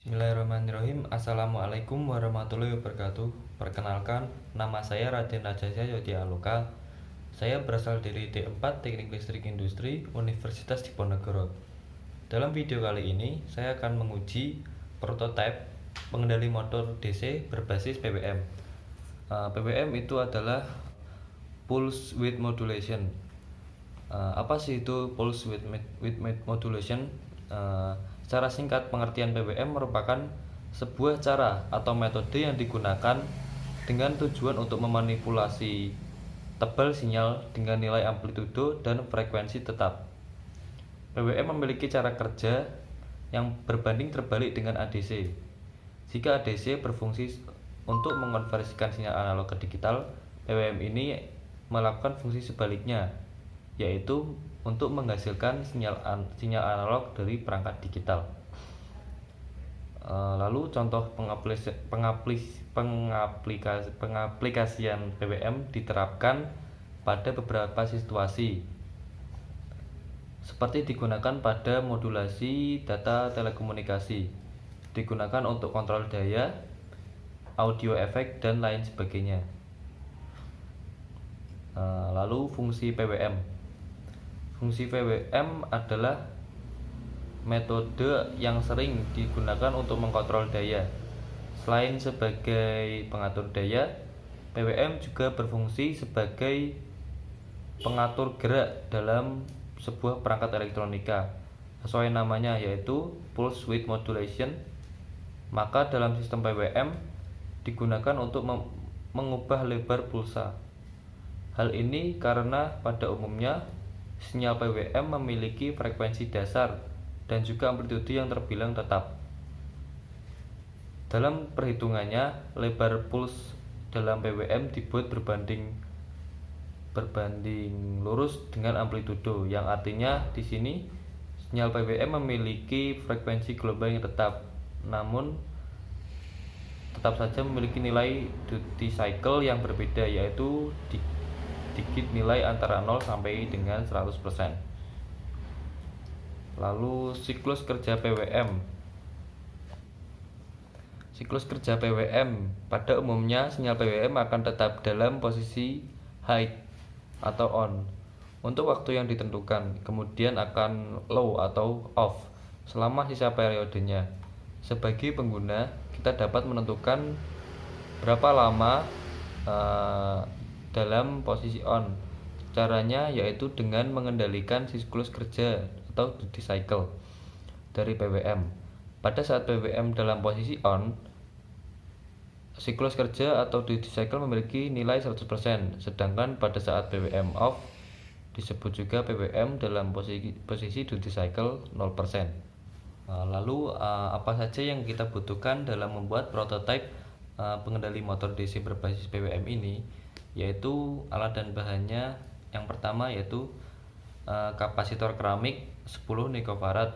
Bismillahirrahmanirrahim. Assalamualaikum warahmatullahi wabarakatuh. Perkenalkan, nama saya Raden Rajasya Yodi Aloka. Saya berasal dari D4 Teknik Listrik Industri Universitas Diponegoro. Dalam video kali ini, saya akan menguji prototipe pengendali motor DC berbasis PWM. PWM itu adalah Pulse Width Modulation. Apa sih itu Pulse Width Modulation? Secara singkat, pengertian PWM merupakan sebuah cara atau metode yang digunakan dengan tujuan untuk memanipulasi tebal sinyal dengan nilai amplitudo dan frekuensi tetap. PWM memiliki cara kerja yang berbanding terbalik dengan ADC. Jika ADC berfungsi untuk mengonversikan sinyal analog ke digital, PWM ini melakukan fungsi sebaliknya, yaitu untuk menghasilkan sinyal analog dari perangkat digital. Lalu contoh pengaplikasian PWM diterapkan pada beberapa situasi, seperti digunakan pada modulasi data telekomunikasi, digunakan untuk kontrol daya, audio efek, dan lain sebagainya. Lalu fungsi PWM. Fungsi PWM adalah metode yang sering digunakan untuk mengkontrol daya. Selain sebagai pengatur daya, PWM juga berfungsi sebagai pengatur gerak dalam sebuah perangkat elektronika. Sesuai namanya, yaitu Pulse Width Modulation. Maka dalam sistem PWM digunakan untuk mengubah lebar pulsa. Hal ini karena pada umumnya sinyal PWM memiliki frekuensi dasar dan juga amplitudo yang terbilang tetap. Dalam perhitungannya, lebar puls dalam PWM dibuat berbanding lurus dengan amplitudo, yang artinya di sini sinyal PWM memiliki frekuensi gelombang yang tetap, namun tetap saja memiliki nilai duty cycle yang berbeda, yaitu digit nilai antara 0 sampai dengan 100%. Lalu siklus kerja PWM. Siklus kerja PWM, pada umumnya sinyal PWM akan tetap dalam posisi high atau on untuk waktu yang ditentukan, kemudian akan low atau off selama sisa periodenya. Sebagai pengguna, kita dapat menentukan berapa lama dalam posisi on. Caranya yaitu dengan mengendalikan siklus kerja atau duty cycle dari PWM. Pada saat PWM dalam posisi on, siklus kerja atau duty cycle memiliki nilai 100%, sedangkan pada saat PWM off, disebut juga PWM dalam posisi duty cycle 0%. Lalu apa saja yang kita butuhkan dalam membuat prototipe pengendali motor DC berbasis PWM ini? Yaitu alat dan bahannya. Yang pertama yaitu kapasitor keramik 10 nanofarad,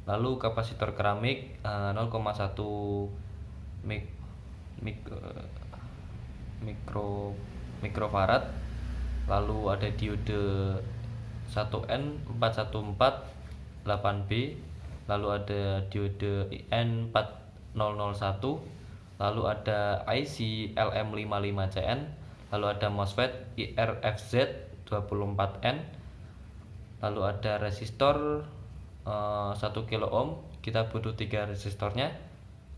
lalu kapasitor keramik 0,1 mikrofarad, lalu ada diode 1N4148B, lalu ada diode IN4001, lalu ada IC LM55CN, lalu ada MOSFET IRFZ24N, lalu ada resistor 1 kilo ohm, kita butuh 3 resistornya,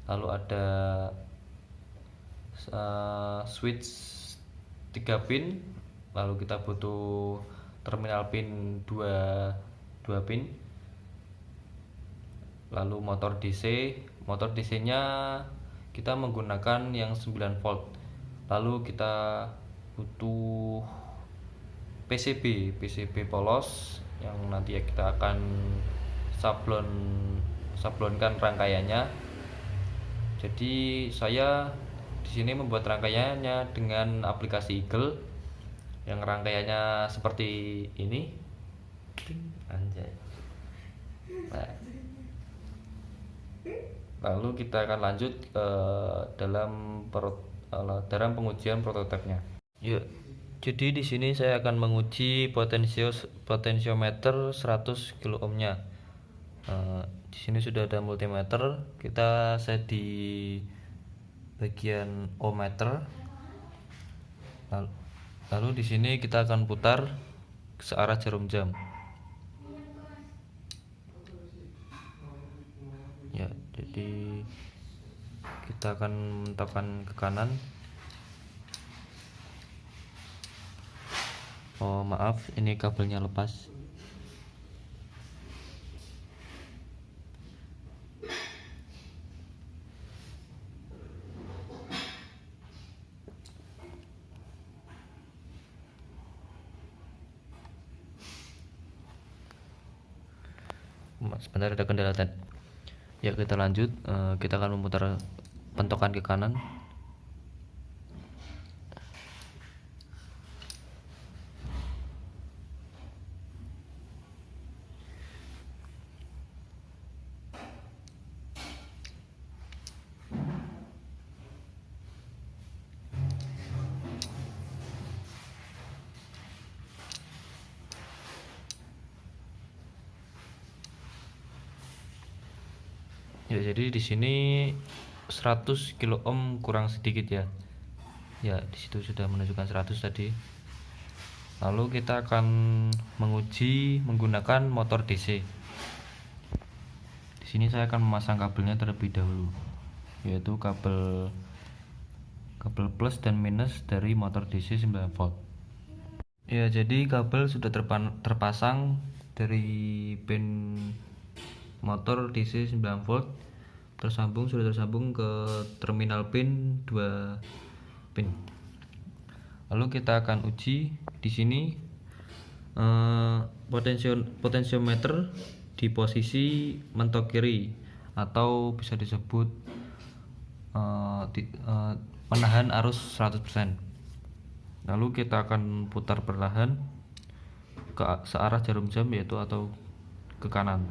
lalu ada switch 3 pin, lalu kita butuh terminal pin 2 pin, lalu motor DC nya kita menggunakan yang 9 volt. Lalu kita butuh PCB polos yang nanti kita akan sablonkan rangkaiannya. Jadi saya di sini membuat rangkaiannya dengan aplikasi Eagle yang rangkaiannya seperti ini. Anjay. Nah, lalu kita akan lanjut dalam pengujian prototipenya. Ya, jadi di sini saya akan menguji potensiometer 100 kilo ohmnya. Di sini sudah ada multimeter, kita set di bagian ohmmeter. Lalu di sini kita akan putar searah jarum jam. Ya, jadi kita akan menentukan ke kanan. Oh maaf, ini kabelnya lepas. Sebentar, ada kendala tadi. Ya, kita lanjut. Kita akan memutar pentokan ke kanan. Ya, jadi di sini 100 kilo ohm kurang sedikit ya. Ya, di situ sudah menunjukkan 100 tadi. Lalu kita akan menguji menggunakan motor DC. Di sini saya akan memasang kabelnya terlebih dahulu, yaitu kabel plus dan minus dari motor DC 9 volt. Ya, jadi kabel sudah terpasang dari pin motor DC 9 volt, sudah tersambung ke terminal pin 2 pin. Lalu kita akan uji di sini potensiometer di posisi mentok kiri, atau bisa disebut menahan arus 100%. Lalu kita akan putar perlahan ke searah jarum jam, yaitu atau ke kanan.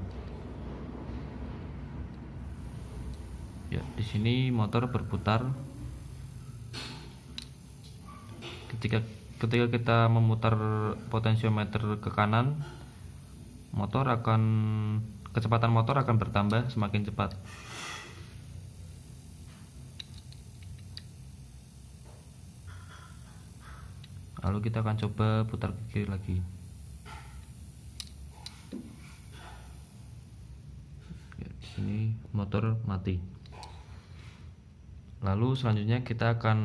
Ya, di sini motor berputar. Ketika kita memutar potensiometer ke kanan, kecepatan motor akan bertambah semakin cepat. Lalu kita akan coba putar ke kiri lagi. Ya, di sini motor mati. Lalu selanjutnya kita akan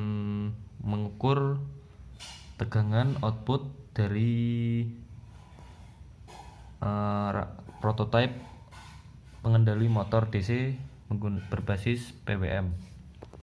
mengukur tegangan output dari prototipe pengendali motor DC berbasis PWM.